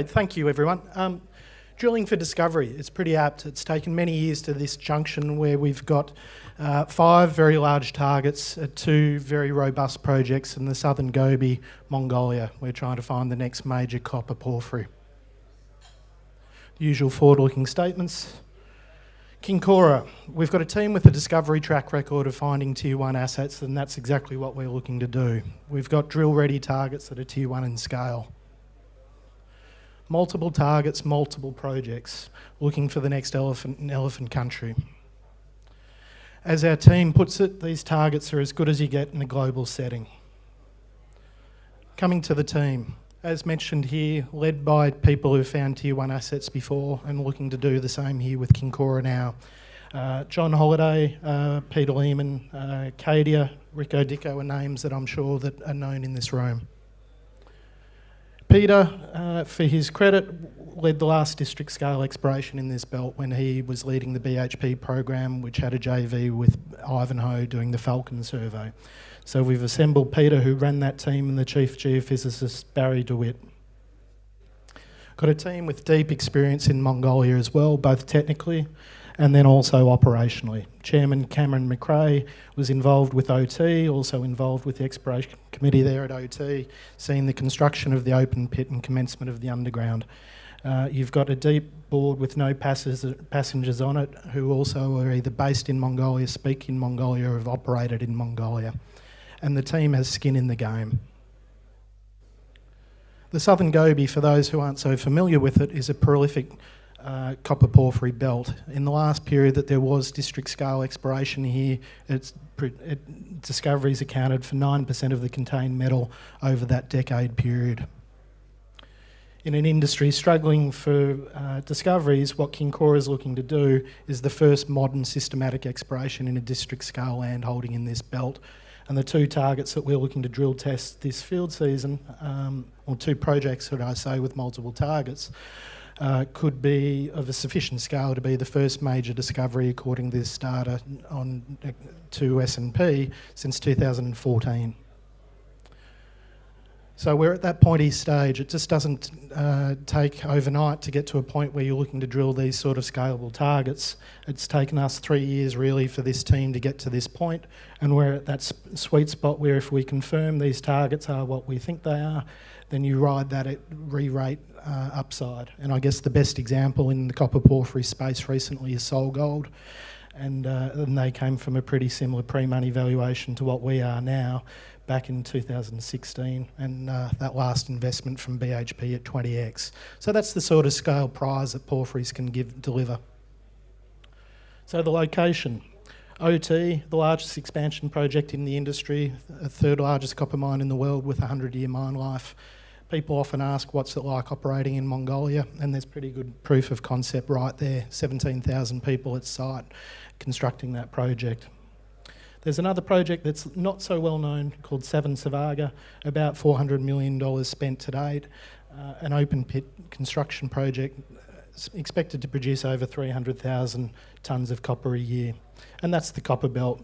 Thank you, everyone. Drilling for discovery, it's pretty apt. It's taken many years to this junction where we've got 5 very large targets, 2 very robust projects in the southern Gobi, Mongolia. We're trying to find the next major copper porphyry. Usual forward-looking statements. Kincora, we've got a team with a discovery track record of finding Tier 1 assets, and that's exactly what we're looking to do. We've got drill-ready targets that are Tier 1 in scale. Multiple targets, multiple projects, looking for the next elephant in elephant country. As our team puts it, these targets are as good as you get in a global setting. Coming to the team, as mentioned here, led by people who've found Tier 1 assets before and looking to do the same here with Kincora now. John Holliday, Peter Lehman, Cadia, Rico Dicko are names that I'm sure that are known in this room. Peter, for his credit, led the last district scale exploration in this belt when he was leading the BHP program, which had a JV with Ivanhoe doing the Falcon survey. So we've assembled Peter, who ran that team, and the chief geophysicist, Barry DeWitt. Got a team with deep experience in Mongolia as well, both technically and then also operationally. Chairman Cameron McRae was involved with OT, also involved with the exploration committee there at OT, seeing the construction of the open pit and commencement of the underground. You've got a deep board with no passengers on it, who also are either based in Mongolia, speak in Mongolia, or have operated in Mongolia. And the team has skin in the game. The Southern Gobi, for those who aren't so familiar with it, is a prolific copper porphyry belt. In the last period that there was district scale exploration here, discoveries accounted for 9% of the contained metal over that decade period. In an industry struggling for discoveries, what Kincora is looking to do is the first modern systematic exploration in a district scale land holding in this belt. And the 2 targets that we're looking to drill test this field season, or 2 projects, should I say, with multiple targets, could be of a sufficient scale to be the first major discovery, according to this data, to S&P since 2014. So we're at that pointy stage. It just doesn't take overnight to get to a point where you're looking to drill these sort of scalable targets. It's taken us 3 years really for this team to get to this point, and we're at that sweet spot where if we confirm these targets are what we think they are, then you ride that at re-rate upside. And I guess the best example in the copper porphyry space recently is Sol Gold, and they came from a pretty similar pre-money valuation to what we are now, back in 2016, and that last investment from BHP at 20x. So that's the sort of scale prize that porphyries can deliver. So the location. OT, the largest expansion project in the industry, the 3rd largest copper mine in the world with a 100-year mine life. People often ask what's it like operating in Mongolia, and there's pretty good proof of concept right there. 17,000 people at site constructing that project. There's another project that's not so well known called Savan Savaga, about $400 million spent to date, an open pit construction project expected to produce over 300,000 tonnes of copper a year. And that's the copper belt.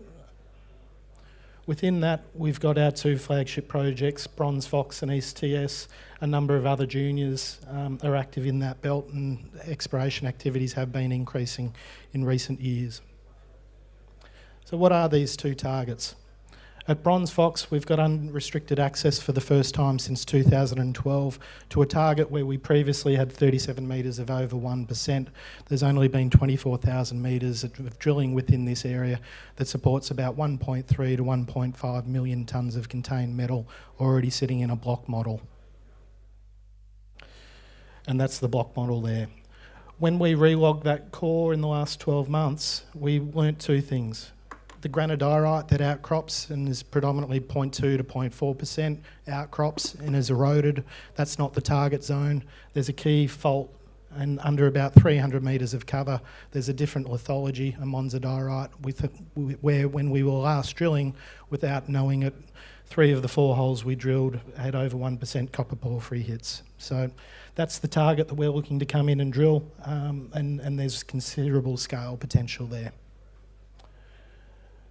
Within that, we've got our 2 flagship projects, Bronze Fox and East TS. A number of other juniors are active in that belt, and exploration activities have been increasing in recent years. So what are these 2 targets? At Bronze Fox, we've got unrestricted access for the first time since 2012 to a target where we previously had 37 metres of over 1%. There's only been 24,000 metres of drilling within this area that supports about 1.3 to 1.5 million tonnes of contained metal already sitting in a block model. And that's the block model there. When we relogged that core in the last 12 months, we learnt 2 things. The granodiorite that outcrops and is predominantly 0.2 to 0.4% outcrops and is eroded, that's not the target zone. There's a key fault, and under about 300 metres of cover, there's a different lithology, a monzodiorite, where when we were last drilling, without knowing it, 3 of the 4 holes we drilled had over 1% copper porphyry hits. So that's the target that we're looking to come in and drill, and there's considerable scale potential there.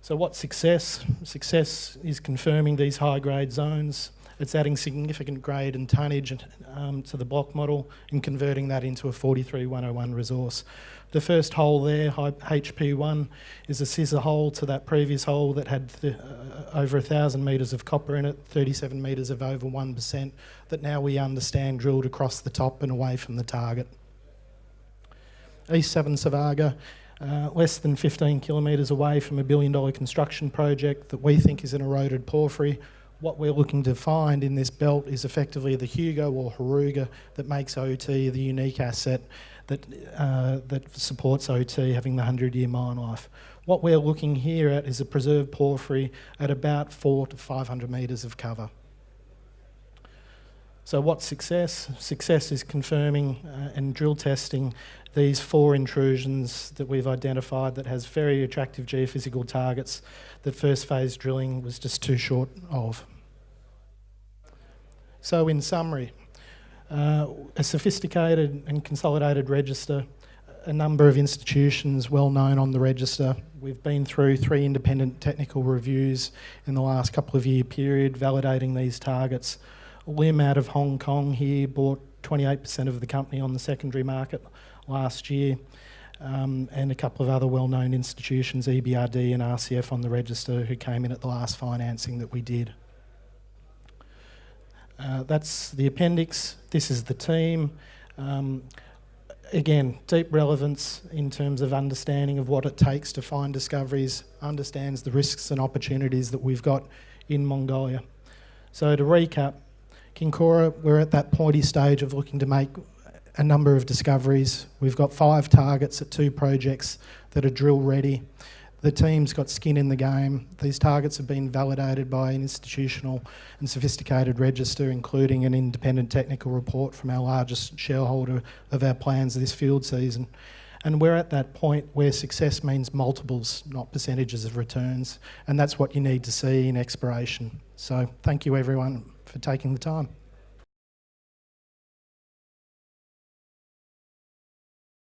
So what's success? Success is confirming these high-grade zones. It's adding significant grade and tonnage to the block model and converting that into a 43101 resource. The first hole there, HP1, is a scissor hole to that previous hole that had over 1,000 metres of copper in it, 37 metres of over 1%, that now we understand drilled across the top and away from the target. East 7 Savaga, less than 15 kilometres away from a $1 billion construction project that we think is an eroded porphyry. What we're looking to find in this belt is effectively the Hugo or Heruga that makes OT the unique asset that supports OT having the 100-year mine life. What we're looking here at is a preserved porphyry at about 400 to 500 metres of cover. So what's success? Success is confirming and drill testing these 4 intrusions that we've identified that has very attractive geophysical targets that first phase drilling was just too short of. So in summary, a sophisticated and consolidated register, a number of institutions well known on the register. We've been through 3 independent technical reviews in the last couple of year period validating these targets. Lim out of Hong Kong here bought 28% of the company on the secondary market last year, and a couple of other well-known institutions, EBRD and RCF on the register, who came in at the last financing that we did. That's the appendix. This is the team. Again, deep relevance in terms of understanding of what it takes to find discoveries, understands the risks and opportunities that we've got in Mongolia. So to recap, Kincora, we're at that pointy stage of looking to make a number of discoveries. We've got 5 targets at 2 projects that are drill ready. The team's got skin in the game. These targets have been validated by an institutional and sophisticated register, including an independent technical report from our largest shareholder of our plans this field season. And we're at that point where success means multiples, not percentages of returns. And that's what you need to see in exploration. So thank you everyone for taking the time.